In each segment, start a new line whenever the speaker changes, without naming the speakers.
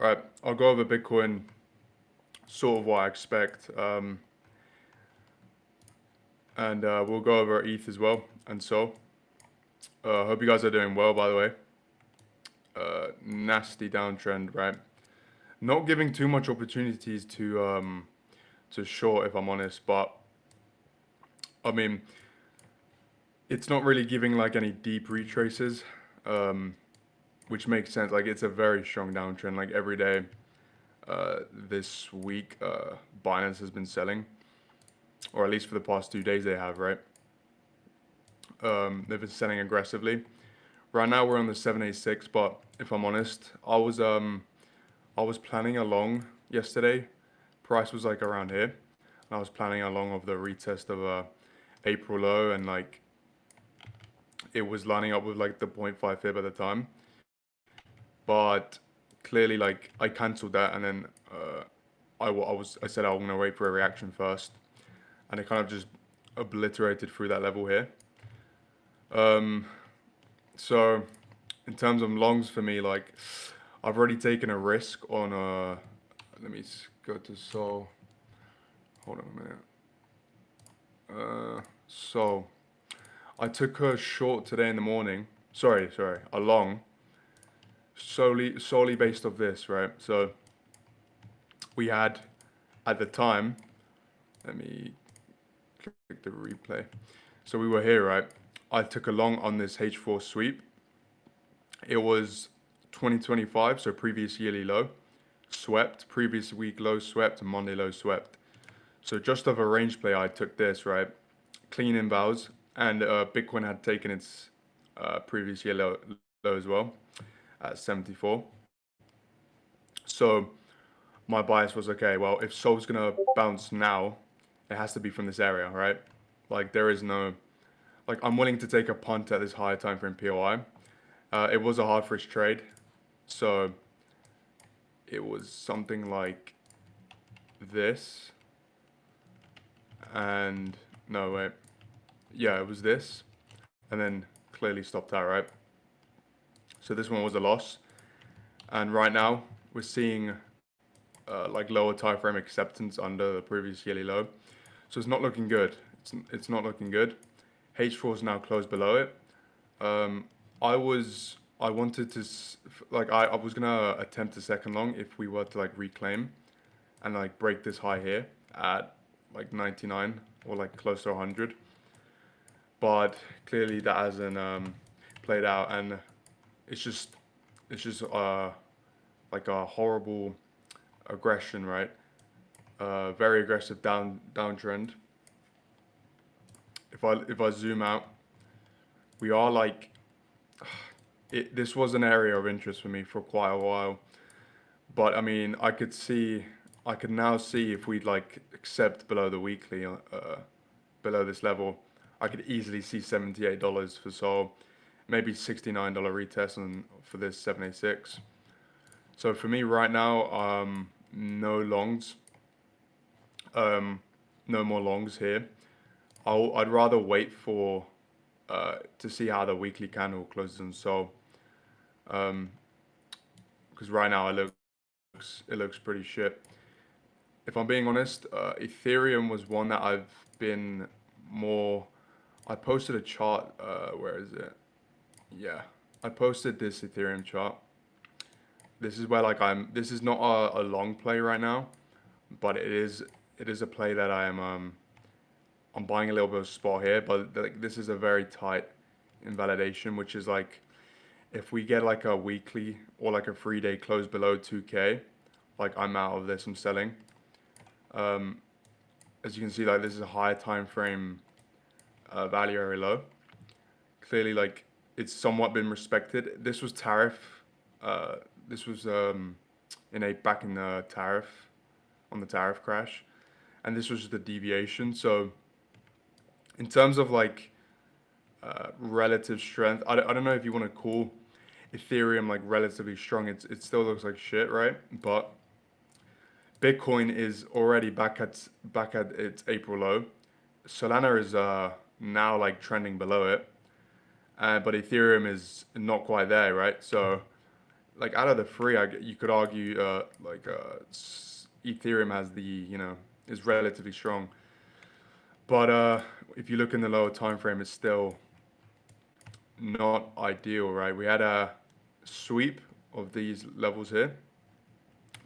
Right, I'll go over Bitcoin, sort of what I expect, and we'll go over ETH as well. And so, hope you guys are doing well, by the way. Nasty downtrend, right? Not giving too much opportunities to short, if I'm honest, but I mean, it's not really giving like any deep retraces, um, which makes sense. Like it's a very strong downtrend. Like every day, this week, Binance has been selling, or at least for the past 2 days they have, right? They've been selling aggressively. Right now we're on the 786, but if I'm honest, I was planning along yesterday. Price was like around here, and I was planning along of the retest of April low, and like it was lining up with like the point 0.5 fib at the time. But clearly, like I cancelled that, and then I said I want to wait for a reaction first, and it kind of just obliterated through that level here. Um, so in terms of longs for me, like I've already taken a risk on let me go to Sol. Hold on a minute. So I took a short today in the morning. Sorry, a long. Solely based off this, right? So we had at the time. Let me click the replay. So we were here, right? I took a long on this H4 sweep. It was 2025, so previous yearly low, swept, previous week low swept, and Monday low swept. So just off a range play, I took this, right? Clean invows, and Bitcoin had taken its previous year low as well at 74. So my bias was okay, well, if Sol's gonna bounce now, it has to be from this area, right? Like there is no, like I'm willing to take a punt at this higher time frame POI. It was a hard fish trade, so it was something like this, and no wait, yeah, it was this, and then clearly stopped out, right? So this one was a loss, and right now we're seeing like lower time frame acceptance under the previous yearly low, so it's not looking good. It's not looking good. H4 is now closed below it. Um, I wanted to like I was gonna attempt a second long if we were to like reclaim and like break this high here at like 99 or like close to 100, but clearly that hasn't played out, and it's just it's just like a horrible aggression, right? Very aggressive downtrend. If I zoom out, we are like this was an area of interest for me for quite a while. But I mean, I could now see if we'd like accept below the weekly, below this level, I could easily see $78 for Sol, maybe $69 retest on for this 786. So for me right now, no longs, um, no more longs here. I'd rather wait for to see how the weekly candle closes on Sol, because right now it looks pretty shit. If I'm being honest, Ethereum was one that I've been more. I posted a chart. Where is it? Yeah, I posted this Ethereum chart. This is where like I'm. This is not a long play right now, but it is a play that I'm buying a little bit of spot here, but like this is a very tight invalidation, which is like if we get like a weekly or like a 3 day close below 2K, like I'm out of this. I'm selling. As you can see, like this is a higher time frame value area low. Clearly, like it's somewhat been respected. This was tariff. Uh, this was in a back in the tariff on the tariff crash, and this was just a deviation. So in terms of like relative strength, I don't know if you want to call Ethereum like relatively strong. It still looks like shit, right? But Bitcoin is already back at its April low. Solana is now like trending below it, but Ethereum is not quite there, right? So like out of the three, you could argue Ethereum has the is relatively strong, but if you look in the lower time frame, it's still not ideal, right? We had a sweep of these levels here,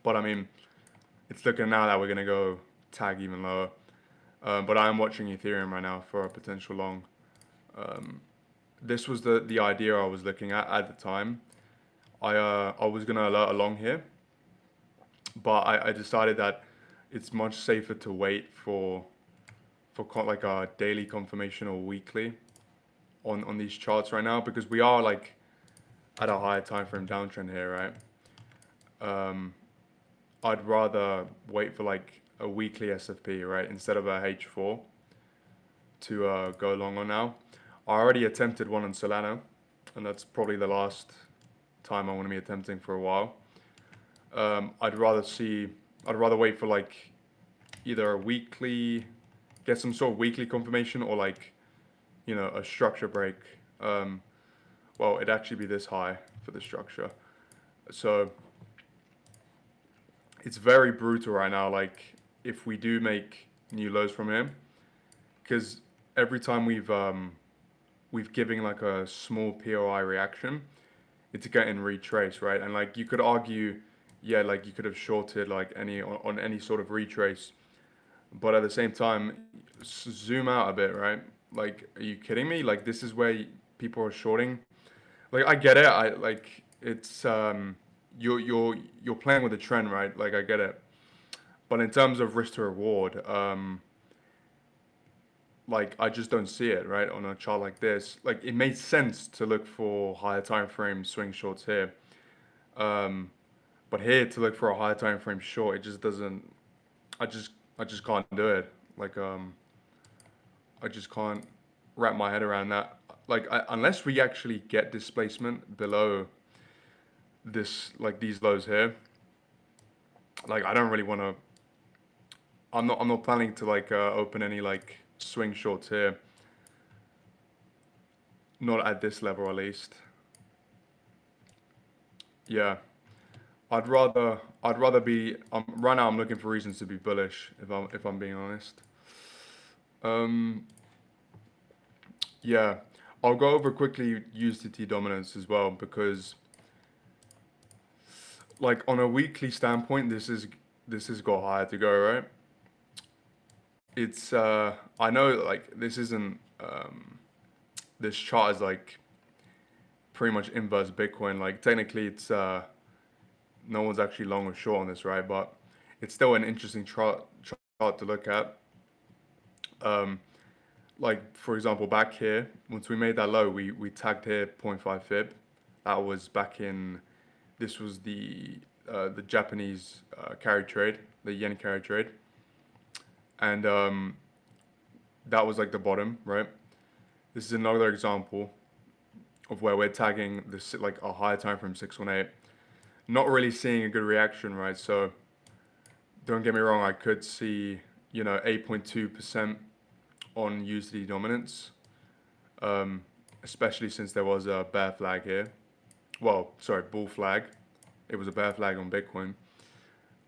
but I mean, it's looking now that we're gonna go tag even lower. But I am watching Ethereum right now for a potential long. This was the idea I was looking at the time. I was gonna alert along here, but I decided that it's much safer to wait for like a daily confirmation or weekly on these charts right now, because we are like at a higher time frame downtrend here, right? I'd rather wait for like a weekly SFP, right, instead of a H4 to go long on now. I already attempted one on Solana, and that's probably the last time I want to be attempting for a while. I'd rather see, I'd rather wait for like either a weekly, get some sort of weekly confirmation, or like, a structure break. Well, it'd actually be this high for the structure. So it's very brutal right now. Like if we do make new lows from here, because every time we've given like a small POI reaction, it's getting retraced, right? And like you could argue, yeah, like you could have shorted like any on any sort of retrace, but at the same time, zoom out a bit, right? Like, are you kidding me? Like this is where people are shorting. Like I get it. I like it's you're playing with the trend, right? Like I get it. But in terms of risk to reward, like I just don't see it, right? On a chart like this, like it made sense to look for higher time frame swing shorts here. Um, but here to look for a higher time frame short, it just doesn't. I just I just can't do it. Like I just can't wrap my head around that. Like unless we actually get displacement below this, like these lows here, like I don't really want to. I'm not planning to like open any like swing shorts here. Not at this level, at least. Yeah, I'd rather be. Right now, I'm looking for reasons to be bullish. If I'm being honest. Um, yeah, I'll go over quickly USDT dominance as well, because like on a weekly standpoint, this has got higher to go, right? It's I know like this isn't this chart is like pretty much inverse Bitcoin. Like technically, it's no one's actually long or short on this, right? But it's still an interesting chart to look at. Um, like for example, back here, once we made that low, we tagged here 0.5 fib. That was back in. This was the Japanese carry trade, the yen carry trade, and that was like the bottom, right? This is another example of where we're tagging this like a higher time from 618. Not really seeing a good reaction, right? So don't get me wrong, I could see 8.2% on USD dominance, especially since there was a bear flag here. Well, sorry, bull flag. It was a bear flag on Bitcoin,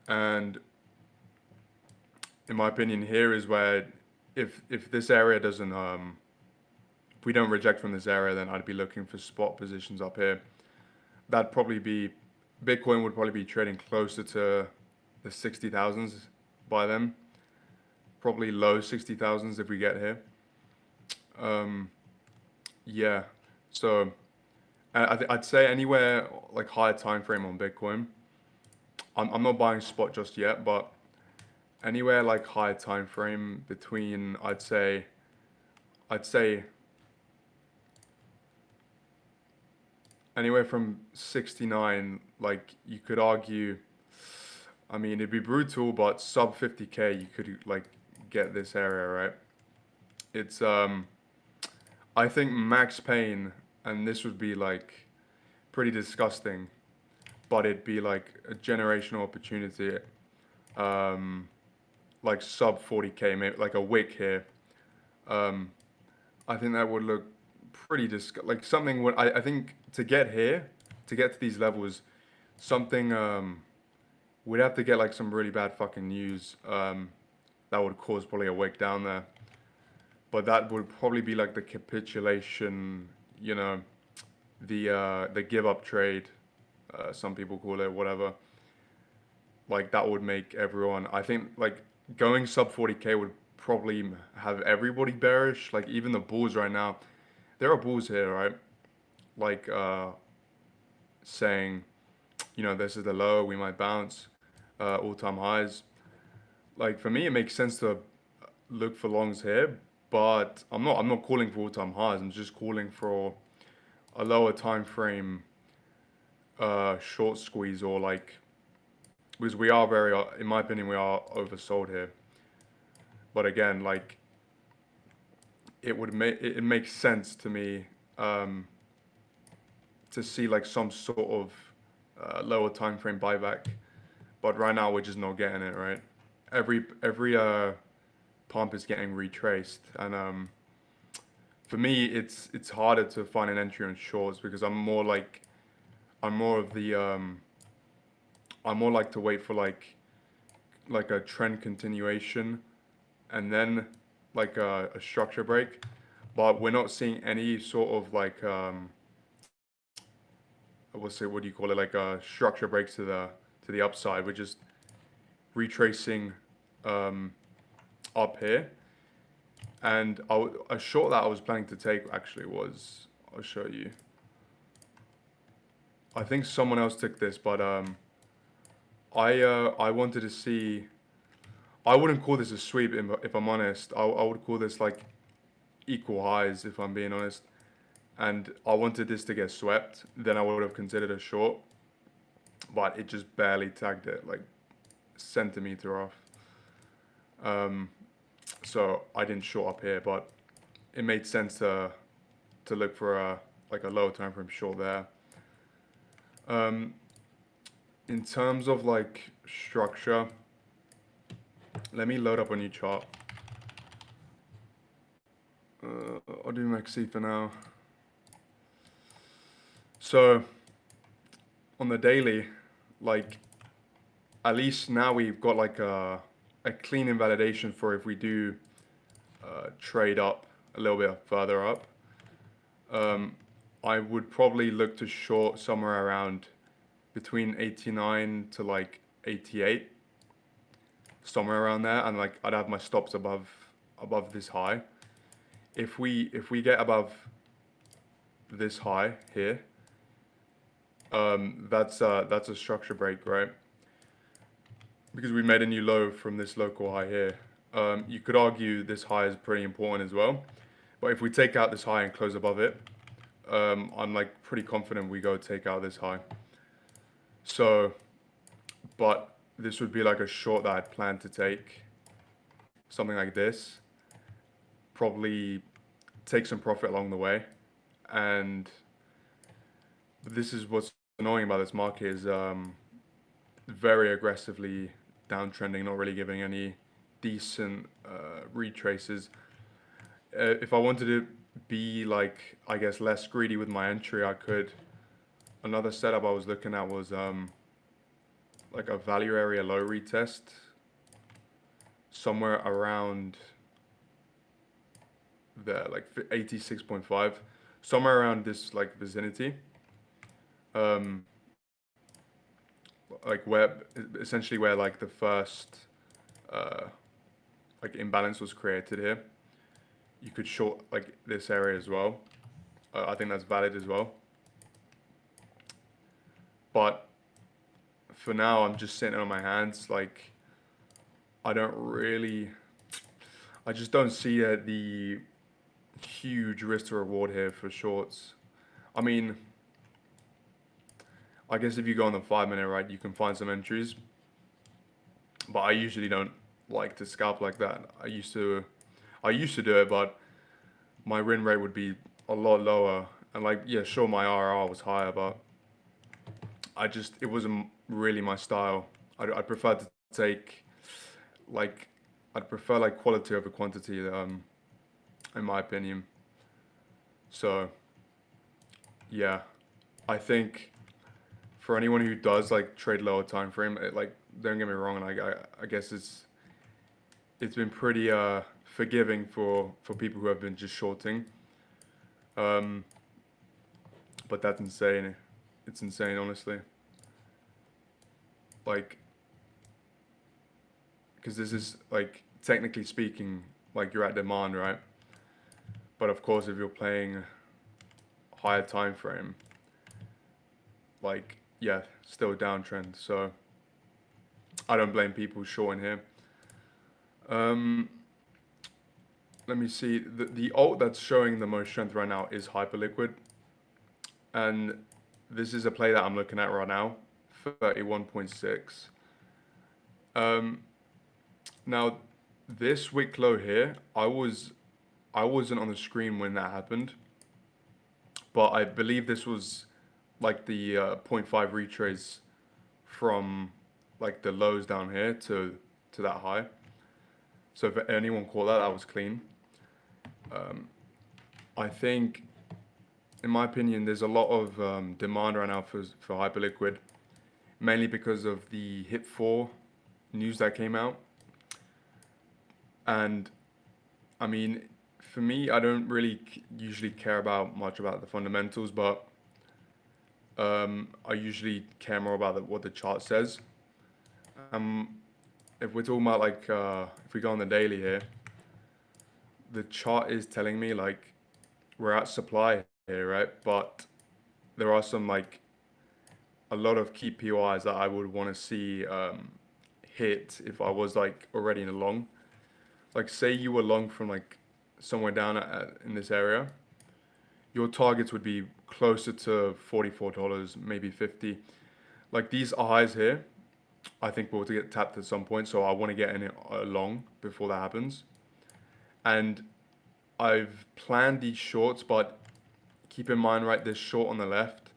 and in my opinion, here is where if this area doesn't if we don't reject from this area, then I'd be looking for spot positions up here. That'd probably be Bitcoin would probably be trading closer to the 60,000s by then. Probably low 60,000s if we get here. Um, yeah. So I'd say anywhere like higher time frame on Bitcoin. I'm not buying spot just yet, but anywhere like higher time frame between I'd say anywhere from 69. Like you could argue, I mean it'd be brutal, but sub 50K you could like get this area, right? It's I think max pain, and this would be like pretty disgusting, but it'd be like a generational opportunity. Um, like sub 40K, maybe like a wick here. Um, I think that would look pretty like something. What I think to get here, to get to these levels, something we'd have to get like some really bad fucking news that would cause probably a wick down there. But that would probably be like the capitulation, you know, the give up trade, some people call it, whatever. Like that would make everyone. I think like going sub 40K would probably have everybody bearish. Like even the bulls right now, there are bulls here, right? Like saying, you know, this is the low, we might bounce, all-time highs. Like for me, it makes sense to look for longs here, but I'm not calling for all-time highs. I'm just calling for a lower time frame short squeeze or like because we are very, in my opinion, we are oversold here. But again, like it makes sense to me um, to see like some sort of lower time frame buyback. But right now we're just not getting it right. Every pump is getting retraced, and for me it's harder to find an entry on shorts because I'm more of the I'm more like to wait for like a trend continuation and then like a structure break, but we're not seeing any sort of like what's it what do you call it like a structure breaks to the upside. We're just retracing um, up here, and a short that I was planning to take actually was I'll show you. I think someone else took this, but I wanted to see. I wouldn't call this a sweep if I'm honest. I would call this like equal highs if I'm being honest. And I wanted this to get swept. Then I would have considered a short, but it just barely tagged it like centimeter off. Um, so I didn't short up here, but it made sense to look for a like a lower time frame short there. Um, in terms of like structure, let me load up a new chart. I'll do MACD for now. So on the daily, like at least now we've got like a clean invalidation for if we do trade up a little bit further up. Um, I would probably look to short somewhere around between 89 to like 88, somewhere around there, and like I'd have my stops above this high. If we get above this high here, that's a structure break, right? Because we made a new low from this local high here. You could argue this high is pretty important as well, but if we take out this high and close above it, I'm like pretty confident we go take out this high. So, but this would be like a short that I'd planned to take, something like this. Probably take some profit along the way, and this is what's annoying about this market is very aggressively downtrending, not really giving any decent retraces. If I wanted to be like, I guess, less greedy with my entry, I could. Another setup I was looking at was like a value area low retest somewhere around there, like 86.5, somewhere around this like vicinity. Um, like where essentially where like the first uh, like imbalance was created here. You could short like this area as well. I think that's valid as well. But for now, I'm just sitting on my hands. Like I don't really, I just don't see the huge risk to reward here for shorts. I mean, I guess if you go on the 5 minute, right, you can find some entries. But I usually don't like to scalp like that. I used to do it, but my win rate would be a lot lower. And like, yeah, sure, my RR was higher, but it wasn't really my style. I'd prefer to take, like, I'd prefer like quality over quantity, in my opinion. So, yeah, I think for anyone who does like trade lower time frame, like don't get me wrong, like I guess it's been pretty forgiving for people who have been just shorting. Um, but that's insane. It's insane, honestly. Like, because this is like technically speaking, like you're at demand, right? But of course, if you're playing higher time frame, like yeah, still a downtrend. So I don't blame people shorting here. Um, Let me see. The alt that's showing the most strength right now is Hyperliquid, and this is a play that I'm looking at right now, 31.6. Um, Now this wick low here, I wasn't on the screen when that happened, but I believe this was like the zero point 0.5 retrace from like the lows down here to that high. So if anyone caught that, that was clean. I think, in my opinion, there's a lot of demand right now for Hyperliquid, mainly because of the Hip 4 news that came out. And I mean, for me, I don't really usually care about much about the fundamentals, but I usually care more about what the chart says. Um, if we're talking about like if we go on the daily here, the chart is telling me like we're at supply here, right? But there are some like a lot of key POIs that I would want to see hit if I was like already in a long. Like say you were long from like somewhere down in this area, your targets would be closer to $44, maybe 50. Like these highs here, I think will get tapped at some point, so I want to get in it long before that happens. And I've planned these shorts, but keep in mind, right, this short on the left,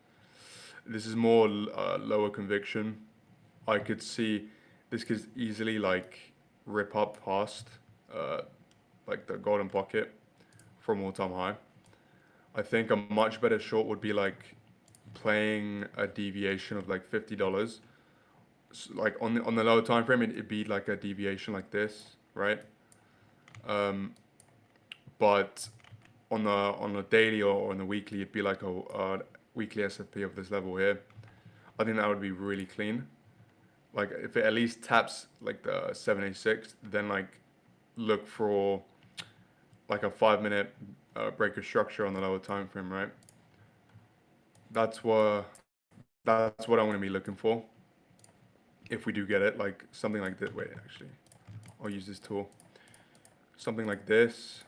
this is more lower conviction. I could see this could easily like rip up past uh, like the golden pocket from all-time high. I think a much better short would be like playing a deviation of like $50. So like on the lower time frame, it'd be like a deviation like this, right? Um, but on the daily or on the weekly, it'd be like a weekly SFP of this level here. I think that would be really clean. Like if it at least taps like the 786, then like look for like a 5 minute breaker structure on the lower time frame, right? That's what that's what I'm gonna be looking for if we do get it. Like something like this. Wait, actually, I'll use this tool. Something like this,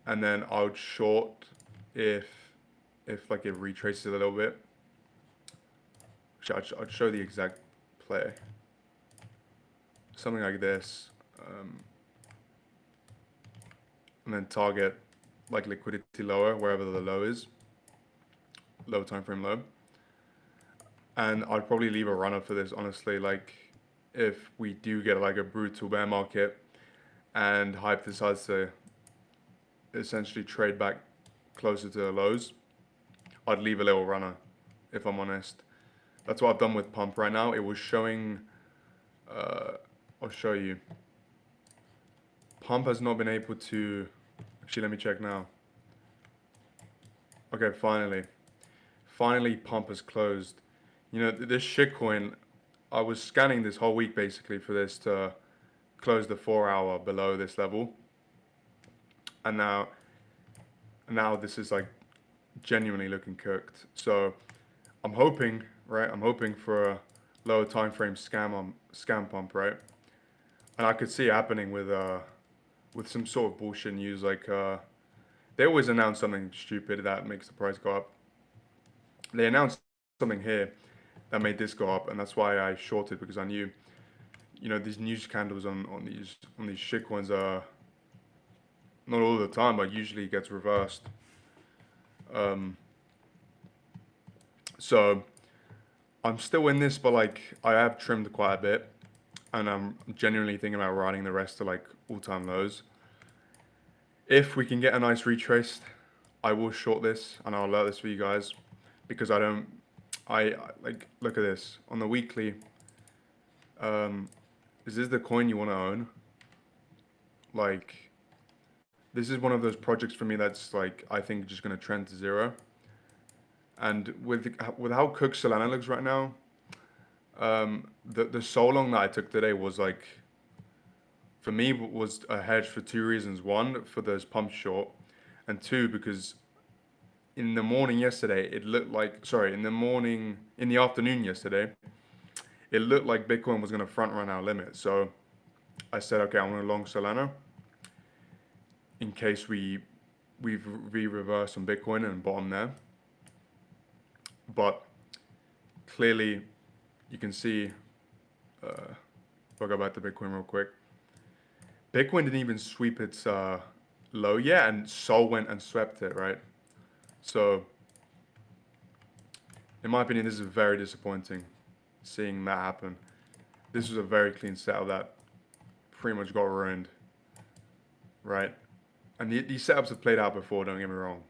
and then I would short if like it retraces a little bit. Actually, I'd show the exact play. Something like this, and then target like liquidity lower wherever the low is, low time frame low. And I'd probably leave a runner for this, honestly. Like, if we do get like a brutal bear market and hype decides to essentially trade back closer to the lows, I'd leave a little runner, if I'm honest. That's what I've done with pump right now. It was showing, uh, I'll show you. Pump has not been able to, actually, let me check now. Okay, finally. Finally, pump has closed. You know, this shitcoin, I was scanning this whole week basically for this to close the 4 hour below this level. And now this is like genuinely looking cooked. So I'm hoping, right? I'm hoping for a lower time frame scam pump, right? And I could see it happening with some sort of bullshit news. Like they always announce something stupid that makes the price go up. They announced something here that made this go up, and that's why I shorted because I knew, you know, these news candles on these shit coins are not all the time, but usually gets reversed. Um, so I'm still in this, but like I have trimmed quite a bit, and I'm genuinely thinking about riding the rest to like all-time lows. If we can get a nice retrace, I will short this and I'll alert this for you guys because like, look at this on the weekly. Is this the coin you want to own? Like, this is one of those projects for me that's like, I think just going to trend to zero. And with how cooked Solana looks right now, the so long that I took today was like, for me, was a hedge for two reasons. One, for those pump short, and two, because in the morning yesterday, it looked like, sorry, in the afternoon yesterday, it looked like Bitcoin was going to front run our limit. So I said, okay, I want to long Solana in case we reverse on Bitcoin and bottom there. But clearly, you can see, if I go back to Bitcoin real quick, Bitcoin didn't even sweep its low yet, and Sol went and swept it, right? So, in my opinion, this is very disappointing, seeing that happen. This was a very clean setup that pretty much got ruined, right? And these setups have played out before, don't get me wrong.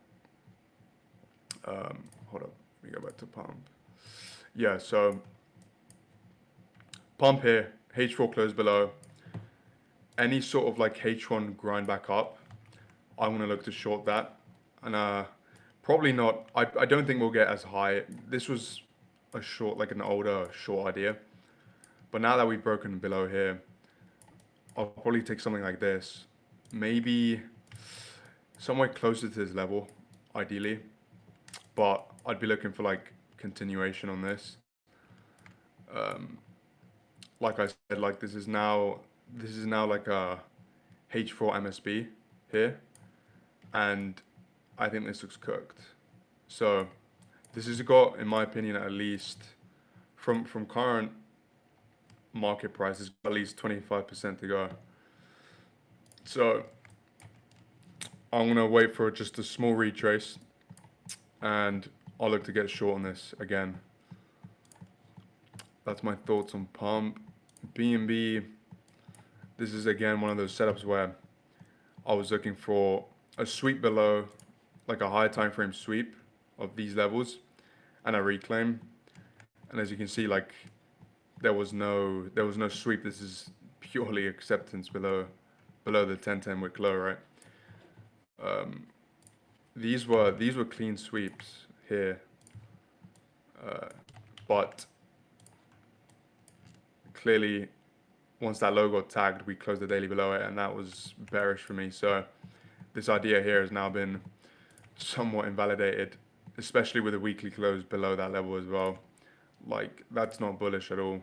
Hold up, let me go back to pump. Yeah, so pump here, H4 close below. Any sort of like H1 grind back up, I'm gonna look to short that. And probably not, I don't think we'll get as high. This was a short, like an older short idea. But now that we've broken below here, I'll probably take something like this. Maybe somewhere closer to this level, ideally. But I'd be looking for like continuation on this. Like I said, like this is now like a H4 MSB here, and I think this looks cooked. So this has got, in my opinion, at least from current market prices, at least 25% to go. So I'm gonna wait for just a small retrace, and I'll look to get short on this again. That's my thoughts on pump. BNB. This is again one of those setups where I was looking for a sweep below, like a high time frame sweep of these levels, and a reclaim. And as you can see, like there was no sweep. This is purely acceptance below the 10-10 wick low, right? These were clean sweeps here, but clearly once that low got tagged, we closed the daily below it, and that was bearish for me. So this idea here has now been somewhat invalidated, especially with a weekly close below that level as well. Like that's not bullish at all,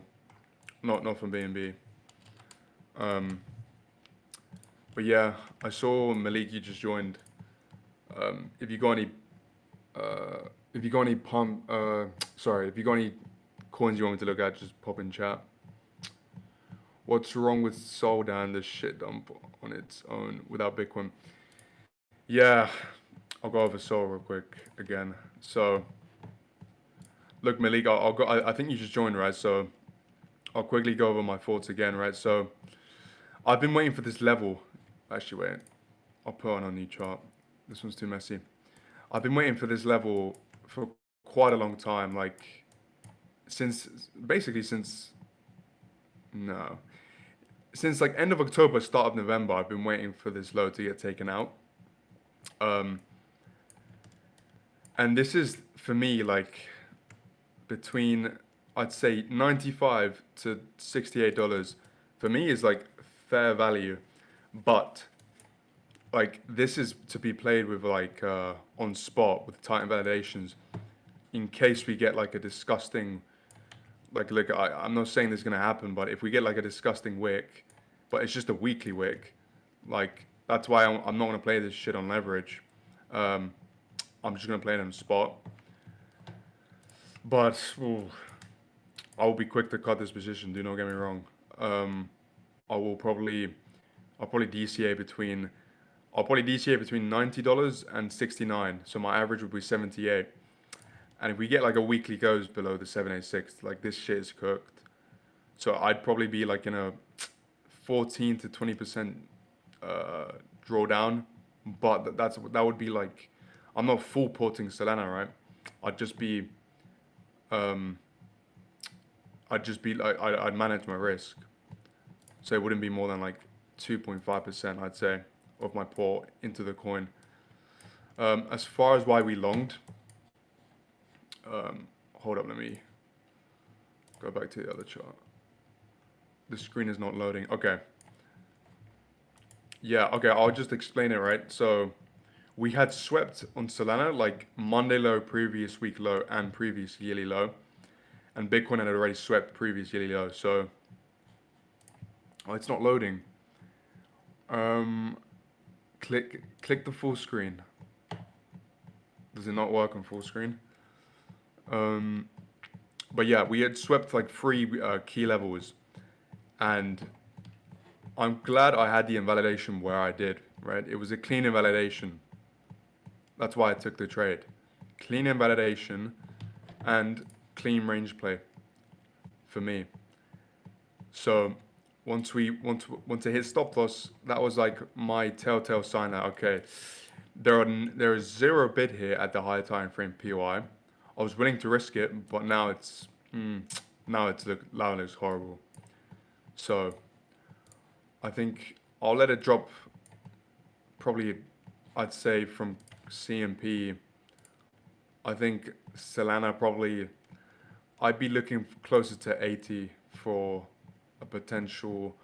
not from BNB. But yeah, I saw Malik, you just joined. If you got any, if you got any if you got any coins you want me to look at, just pop in chat. What's wrong with Soldan, the shit dump on its own without Bitcoin? Yeah, I'll go over Sol real quick again. So, look, Malik, I'll go. I think you just joined, right? So, I'll quickly go over my thoughts again, right? So, I've been waiting for this level. Actually, wait. I'll put on a new chart. This one's too messy. I've been waiting for this level for quite a long time, like basically since no, since like end of October, start of November. I've been waiting for this low to get taken out. And this is for me like between, I'd say, $95 to $68 for me is like fair value, but like this is to be played with like on spot with Titan validations in case we get like a disgusting, like look, I'm not saying this is gonna happen, but if we get like a disgusting wick, but it's just a weekly wick, like that's why I'm not gonna play this shit on leverage. I'm just gonna play it on spot. But ooh, I will be quick to cut this position. Do not get me wrong. I will probably, I'll probably DCA between, I'll probably DCA between $90 and 69. So my average would be 78. And if we get like a weekly goes below the 786, like this shit is cooked. So I'd probably be like in a 14 to 20% drawdown, but that would be like, I'm not full porting Solana, right? I'd just be um, I'd just be like, I'd manage my risk. So it wouldn't be more than like 2.5%, I'd say, of my port into the coin. As far as why we longed, hold up, let me go back to the other chart. The screen is not loading. Okay. Yeah, okay, I'll just explain it, right? So we had swept on Solana like Monday low, previous week low, and previous yearly low. And Bitcoin had already swept previous yearly low. So, oh, it's not loading. Um, click the full screen. Does it not work on full screen? Um, but yeah, we had swept like three key levels, and I'm glad I had the invalidation where I did. Right, it was a clean invalidation. That's why I took the trade. Clean invalidation and clean range play for me. So once it hit stop loss, that was like my telltale sign that okay, there is zero bid here at the higher time frame POI. I was willing to risk it, but now it looks horrible. So I think I'll let it drop. Probably, I'd say from CMP. I think Solana probably. I'd be looking closer to 80 for a potential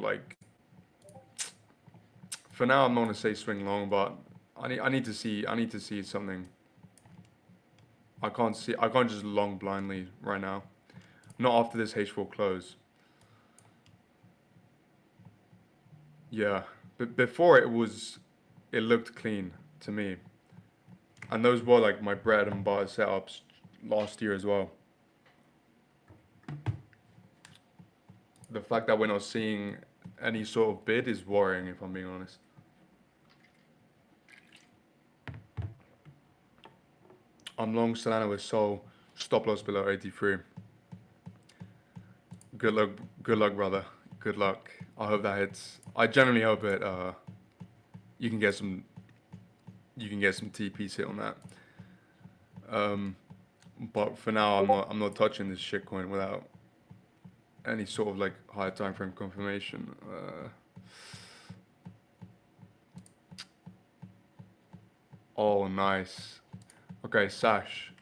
like. For now, I'm not gonna say swing long, but I need to see something. I can't just long blindly right now. Not after this H4 close. Yeah, but before it looked clean to me, and those were like my bread and butter setups last year as well. The fact that we're not seeing any sort of bid is worrying, if I'm being honest. I'm long Solana with Sol, stop loss below 83. Good luck, good luck, brother. Good luck. I hope that hits. I generally hope it. You can get some. You can get some TPs hit on that. Um, but for now, I'm not touching this shitcoin without any sort of like higher time frame confirmation. Oh, nice. Okay, Sash,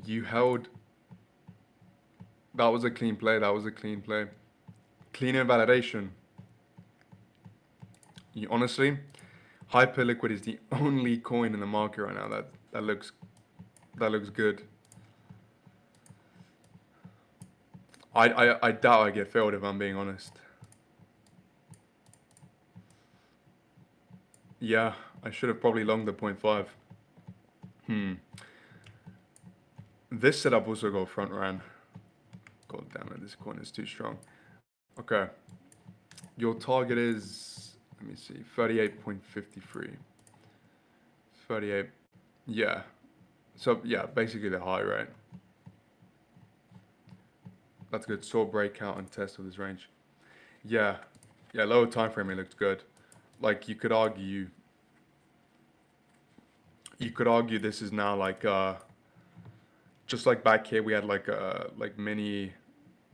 you held. That was a clean play. That was a clean play. Clean invalidation. You, honestly, Hyperliquid is the only coin in the market right now that looks good. I doubt I get filled if I'm being honest. Yeah, I should have probably longed the point 0.5. Hmm. This setup also got front ran. God damn it, this coin is too strong. Okay. Your target is, let me see, 38.53. 38. Yeah. So, yeah, basically the high, right? That's good. Saw breakout and test of this range. Yeah. Yeah, lower time frame, it looked good. Like, you could argue this is now like, just like back here, we had like mini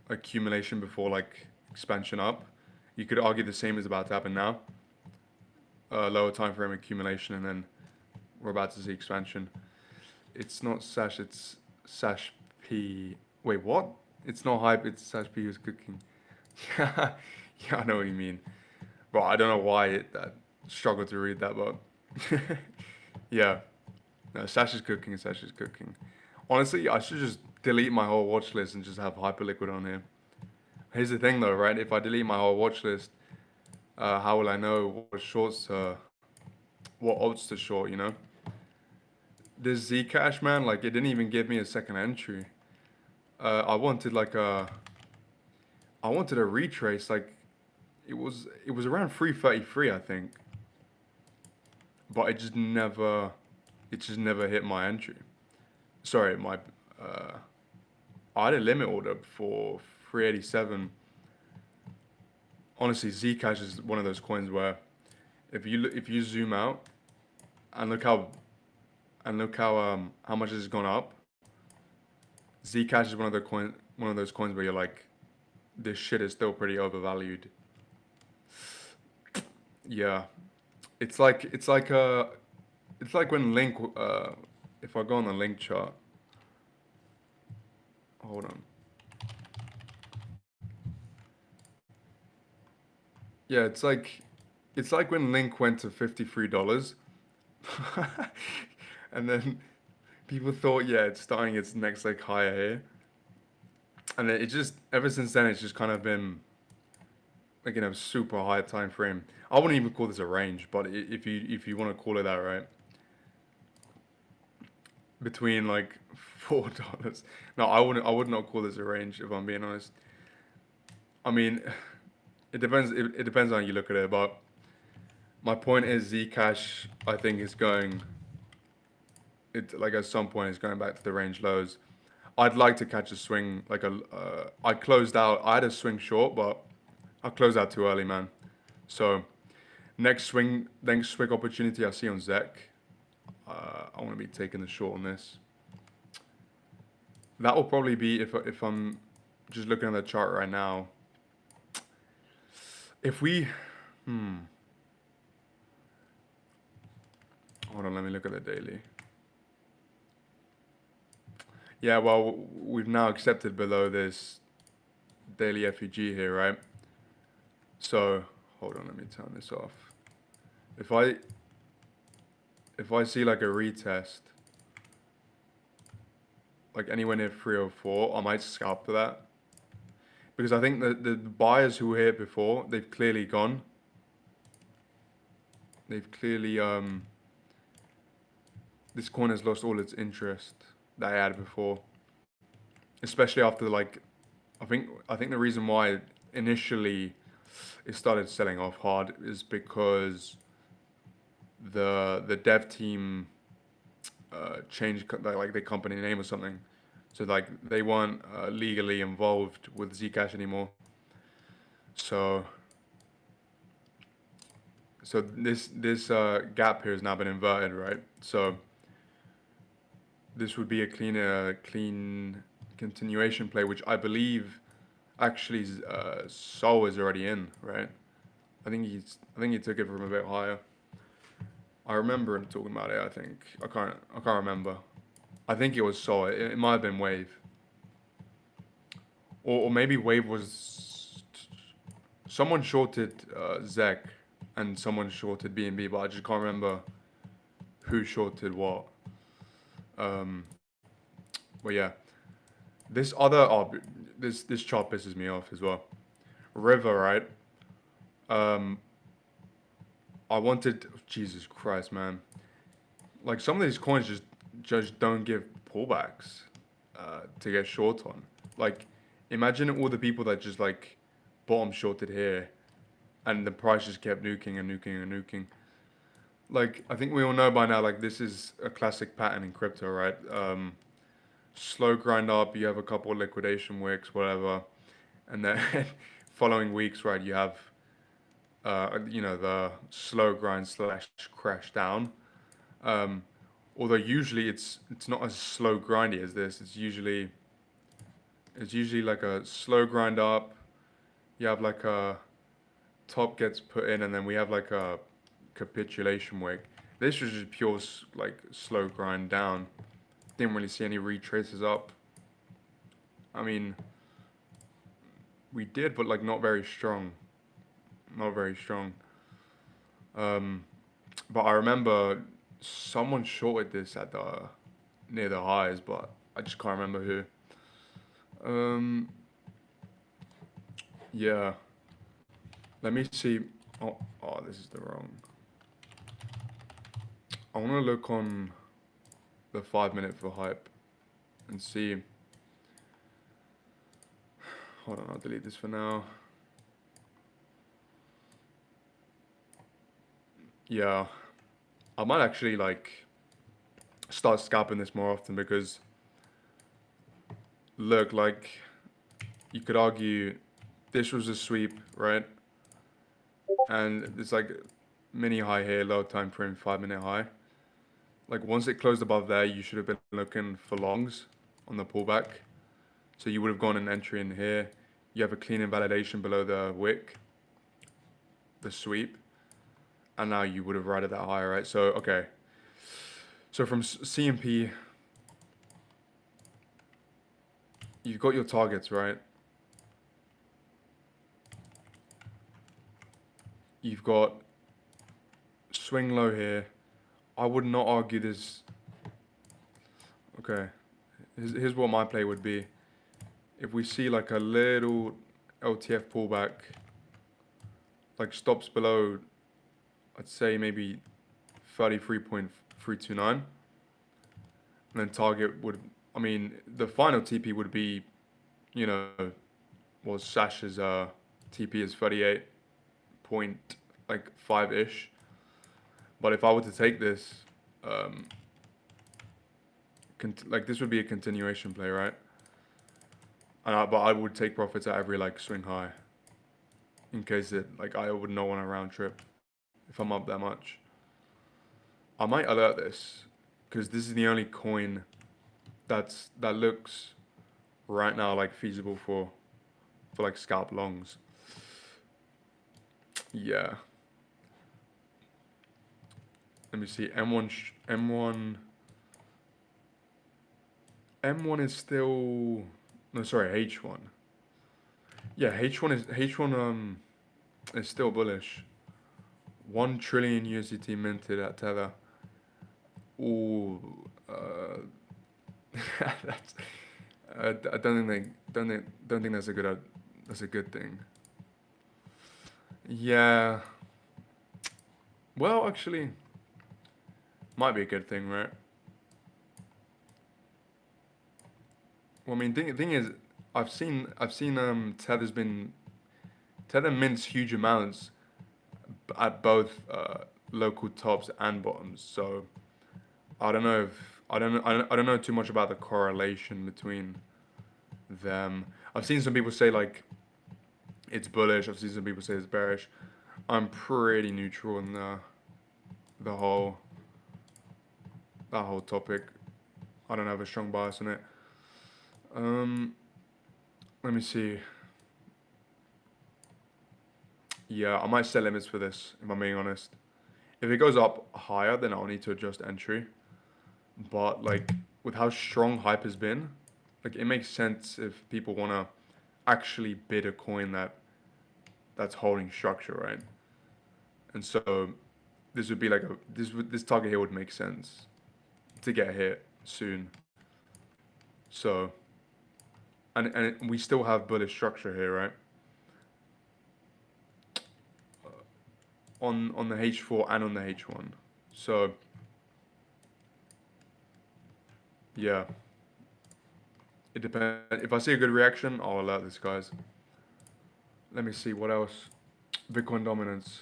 accumulation before like expansion up. You could argue the same is about to happen now. Lower time frame accumulation, and then we're about to see expansion. It's not Sash, it's Sash P. Wait, what? It's not hype, it's Sash P who's cooking. Yeah, yeah, I know what you mean. Well, I don't know why that struggled to read that, but yeah. No, Sash is cooking, Sash is cooking. Honestly, I should just delete my whole watch list and just have Hyperliquid on here. Here's the thing though, right? If I delete my whole watch list, how will I know what odds to short, you know? This Zcash, man, like it didn't even give me a second entry. I wanted I wanted a retrace, like it was around 333, I think. But it just never hit my entry. Sorry, uh, I had a limit order for 387. Honestly, Zcash is one of those coins where if you zoom out and look and look how much it's gone up. Zcash is one of those coins where you're like, this shit is still pretty overvalued. Yeah, it's like when Link if I go on the Link chart, hold on. Yeah, it's like when Link went to $53, and then people thought, yeah, it's starting its next like higher here, and then it just ever since then it's just kind of been like super high time frame. I wouldn't even call this a range, but if you want to call it that, right? Between like $4. No, I would not call this a range if I'm being honest. I mean, it depends on how you look at it, but my point is Zcash I think is going it like at some point is going back to the range lows. I'd like to catch a swing like I closed out. I had a swing short, but I closed out too early, man. So next swing opportunity I see on Zec. I want to be taking the short on this. That will probably be if I'm just looking at the chart right now. If we, hmm, hold on, let me look at the daily. Yeah, well, we've now accepted below this daily FEG here, right? So hold on, let me turn this off. If I if I see like a retest, like anywhere near 304, I might scalp for that. Because I think the buyers who were here before, they've clearly gone. They've clearly this coin has lost all its interest that I had before. Especially after like I think the reason why initially it started selling off hard is because the dev team changed like their company name or something. So like they weren't legally involved with Zcash anymore. So this gap here has now been inverted, right? So this would be a clean continuation play, which I believe actually Sol is already in, right? I think he took it from a bit higher. I remember him talking about it. I can't remember. I think it was Sol. It might have been Wave, or maybe Wave was someone shorted Zek, and someone shorted BNB, but I just can't remember who shorted what. Um, but yeah, this other this chart pisses me off as well. River, right? Um, I wanted Jesus Christ, man. Like some of these coins just don't give pullbacks to get short on. Like imagine all the people that just like bottom shorted here, and the price just kept nuking and nuking and nuking. Like I think we all know by now, like this is a classic pattern in crypto, right? Slow grind up, you have a couple of liquidation wicks, whatever, and then following weeks, right, you have the slow grind slash crash down. Um, although usually it's not as slow grindy as this. It's usually like a slow grind up. You have like a top gets put in, and then we have like a capitulation wick. This was just pure like slow grind down. Didn't really see any retraces up. I mean, we did, but like not very strong. Not very strong. Um, but I remember someone shorted this at the near the highs, but I just can't remember who. Um, yeah. Let me see. This is the wrong. I want to look on the 5 minute for hype and see. Hold on, I'll delete this for now. Yeah, I might actually like start scalping this more often because look, like you could argue this was a sweep, right? And it's like mini high here, low time frame, 5 minute high. like once it closed above there, you should have been looking for longs on the pullback. So you would have gone an entry in here. You have a clean invalidation below the wick, the sweep, and now you would have righted that higher, right? So, okay. So from CMP, you've got your targets, right? You've got swing low here. I would not argue this. Okay. Here's what my play would be. If we see like a little LTF pullback, like stops below, I'd say maybe 33.329, and then target would, I mean, the final TP would be, you know, was Sash's TP is 38 point like 5-ish. But if I were to take this, um, like this would be a continuation play, right? But I would take profits at every like swing high, in case it like I would not want to round trip if I'm up that much. I might alert this because this is the only coin that looks right now like feasible for like scalp longs. Yeah. Let me see. M1 is still, no, sorry, H1. Yeah, H1 is still bullish. 1 trillion USDT minted at Tether. Ooh, that's, I don't think that's a good thing. Yeah. Well, actually, might be a good thing, right? Well, I mean, thing is, I've seen Tether mints huge amounts at both local tops and bottoms. So I don't know if I don't know too much about the correlation between them. I've seen some people say like it's bullish. I've seen some people say it's bearish. I'm pretty neutral in the whole that whole topic. I don't have a strong bias in it. Um, Let me see. Yeah, I might set limits for this if I'm being honest. If it goes up higher, then I'll need to adjust entry. But like with how strong hype has been, like it makes sense if people want to actually bid a coin that's holding structure, right? And so this would be like this target here would make sense to get hit soon. So and we still have bullish structure here, right? On the H4 and on the H1. So yeah, it depends. If I see a good reaction, I'll alert this, guys. Let me see what else. Bitcoin dominance.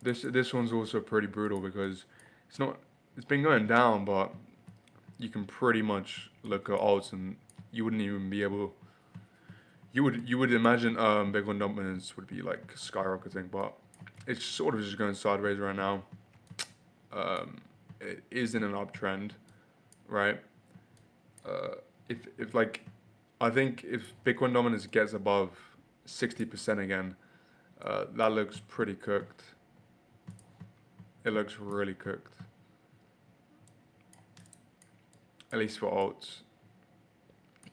This one's also pretty brutal because it's not. It's been going down, but you can pretty much look at alts and you wouldn't even be able. You would imagine Bitcoin dominance would be like skyrocketing, but it's sort of just going sideways right now. It is in an uptrend, right? Uh, if like, I think if Bitcoin dominance gets above 60% again, that looks pretty cooked. It looks really cooked, at least for alts.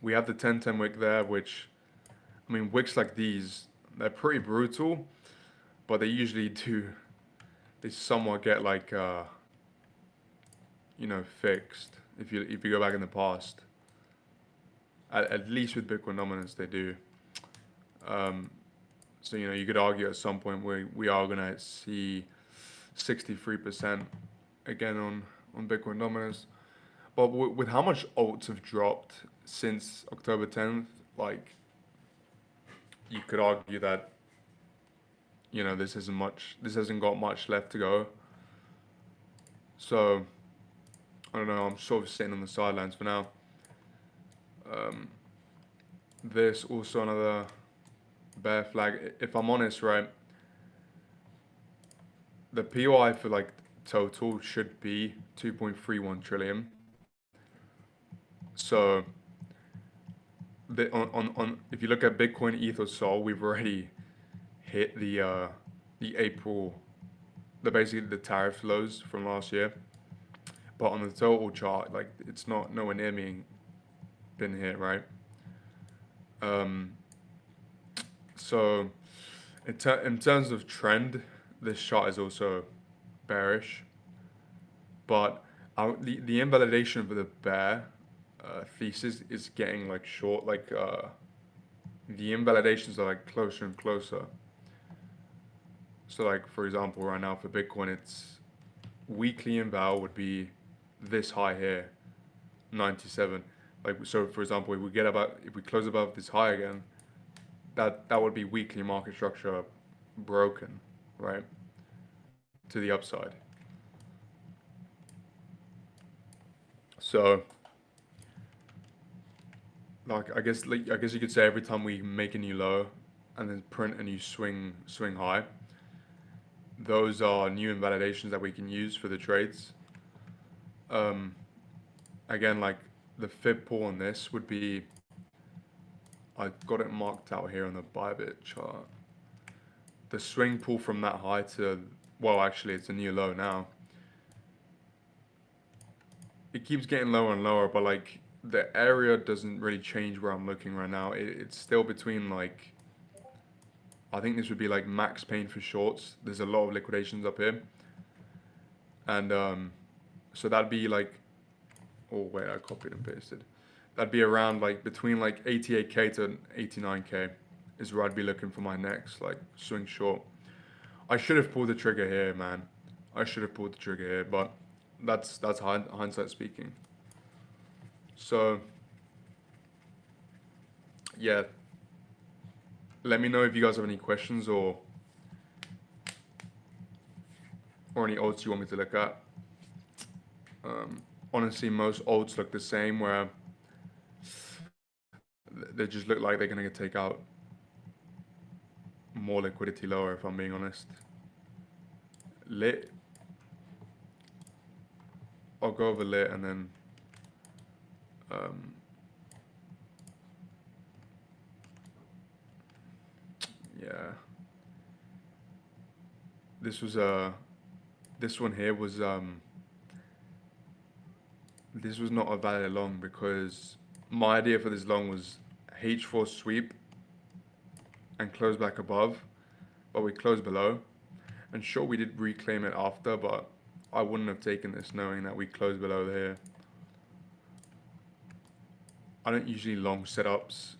We have the 10-10 wick there, which, I mean, wicks like these, they're pretty brutal, but they usually do, they somewhat get like, fixed if you go back in the past. At least with Bitcoin dominance, they do. Um, so you could argue at some point we are gonna see 63% again on Bitcoin dominance. But with how much alts have dropped since October 10th, like you could argue that this hasn't got much left to go. So I don't know. I'm sort of sitting on the sidelines for now. This also another bear flag. If I'm honest, right, the POI for like total should be 2.31 trillion. So on if you look at Bitcoin, ETH, or Sol, we've already hit the April, the basically the tariff lows from last year. But on the total chart, like it's not nowhere near being been hit, right? Um, so in terms of trend, this chart is also bearish, but the invalidation for the bear thesis is getting like short, like the invalidations are like closer and closer. So like for example, right now for Bitcoin, it's weekly inval would be this high here, 97. Like so, for example, if we close above this high again, that would be weekly market structure broken, right, to the upside. So like I guess you could say every time we make a new low and then print a new swing high, those are new invalidations that we can use for the trades. Um, Again, like the fib pull on this would be, I've got it marked out here on the Bybit chart. The swing pull from that high to, well, actually it's a new low now. It keeps getting lower and lower, but like the area doesn't really change where I'm looking right now. It's still between like, I think this would be like max pain for shorts. There's a lot of liquidations up here. And so that'd be like, oh wait, I copied and pasted. That'd be around like between like 88K to 89K is where I'd be looking for my next like swing short. I should have pulled the trigger here, man. I should have pulled the trigger here, but that's hindsight speaking. So yeah, let me know if you guys have any questions or any odds you want me to look at. Honestly, most odds look the same, where they just look like they're gonna take out more liquidity lower. If I'm being honest, lit. I'll go over lit and then um, yeah. This was this one here was this was not a valid long because my idea for this long was H4 sweep and close back above, but we closed below. And sure, we did reclaim it after, but I wouldn't have taken this knowing that we closed below here. I don't usually long setups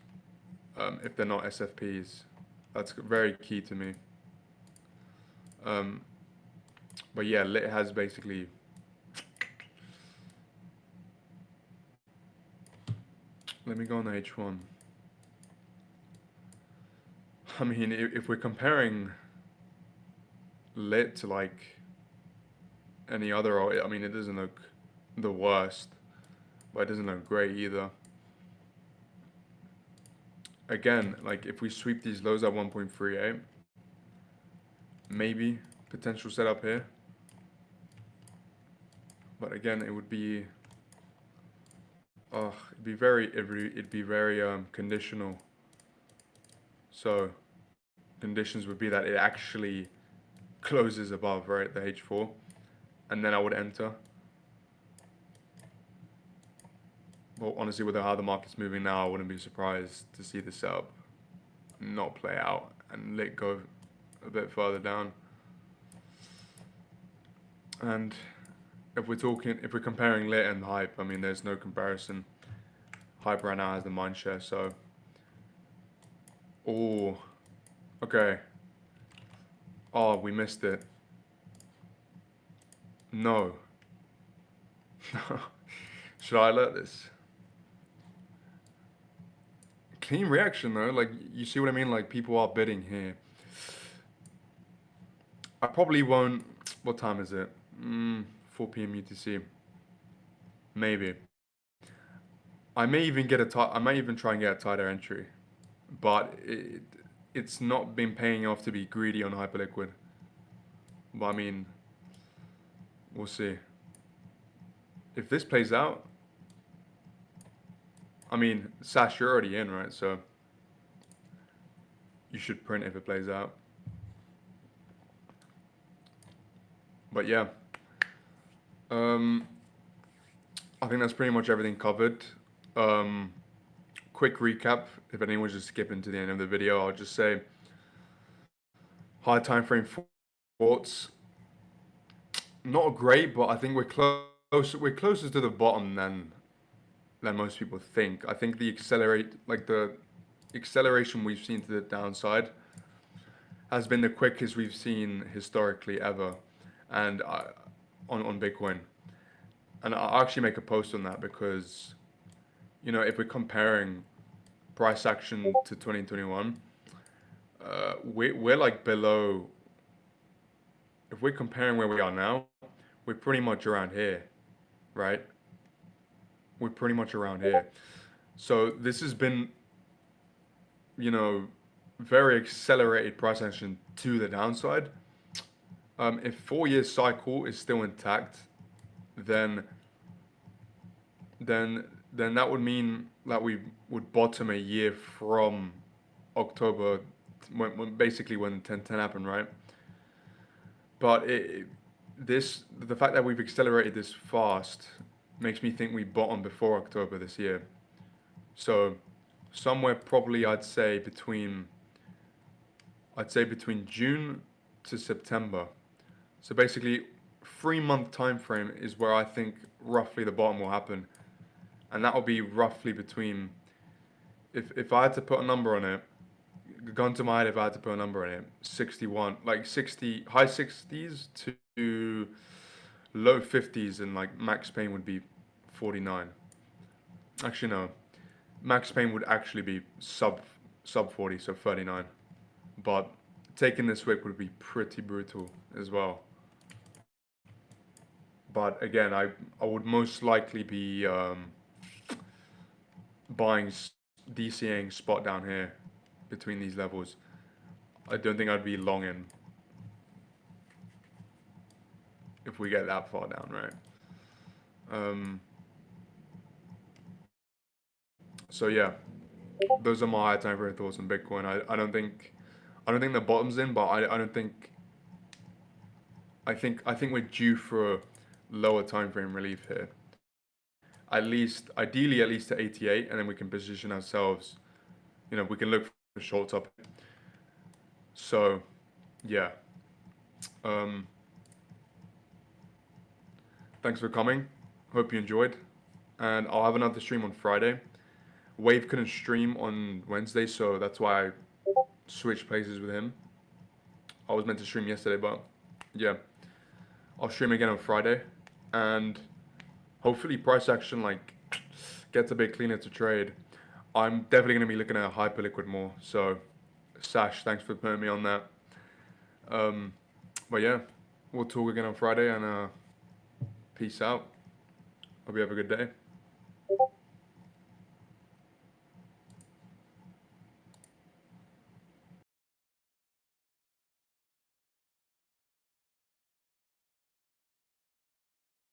if they're not SFPs. That's very key to me. But yeah, lit has basically. Let me go on the H1. I mean, if we're comparing lit to like any other, I mean, it doesn't look the worst, but it doesn't look great either. Again, like if we sweep these lows at 1.38, maybe potential setup here. But again, it would be, it'd be very conditional. So conditions would be that it actually closes above, right, the H4, and then I would enter. Well, honestly, with how the market's moving now, I wouldn't be surprised to see the setup not play out and lit go a bit further down. And if we're comparing lit and hype, I mean, there's no comparison. Hype right now has the mind share, so. Oh, okay. Oh, we missed it. No. Should I alert this? Clean reaction though, like you see what I mean? Like people are bidding here. I probably won't. What time is it? 4 p.m. UTC. Maybe. I may even get I might even try and get a tighter entry, but it's not been paying off to be greedy on Hyperliquid. But I mean, We'll see. If this plays out, I mean, Sash, you're already in, right? So you should print if it plays out. But yeah, um, I think that's pretty much everything covered. Um, quick recap, if anyone's just skipping to the end of the video, I'll just say high time frame thoughts. Not great, but I think we're close. We're closer to the bottom than most people think. I think the acceleration we've seen to the downside has been the quickest we've seen historically ever, and on Bitcoin. And I'll actually make a post on that because, if we're comparing price action to 2021, we're like below. If we're comparing where we are now, we're pretty much around here, right? We're pretty much around here. So this has been, you know, very accelerated price action to the downside. If 4 year cycle is still intact, then then then that would mean that we would bottom a year from October, when basically when 1010 happened, right? But the fact that we've accelerated this fast makes me think we bottomed before October this year. So somewhere probably I'd say between June to September. So basically, 3 month time frame is where I think roughly the bottom will happen, and that will be roughly between. If I had to put a number on it, gun to my head, if I had to put a number on it, 61, like 60, high 60s to low 50s, and like max pain would be 49. Actually, no, max pain would actually be sub 40, so 39. But taking this wick would be pretty brutal as well. But again, I would most likely be buying DCAing spot down here between these levels. I don't think I'd be long in if we get that far down, right? Um, so yeah, those are my high time frame thoughts on Bitcoin. I don't think the bottom's in, but I don't think I think we're due for a lower time frame relief here. Ideally at least to 88, and then we can position ourselves. We can look for short top. So yeah. Um, thanks for coming. Hope you enjoyed. And I'll have another stream on Friday. Wave couldn't stream on Wednesday, so that's why I switched places with him. I was meant to stream yesterday, but yeah. I'll stream again on Friday. And hopefully price action gets a bit cleaner to trade. I'm definitely going to be looking at Hyperliquid more. So Sash, thanks for putting me on that. Um, but yeah, we'll talk again on Friday, and peace out. Hope you have a good day.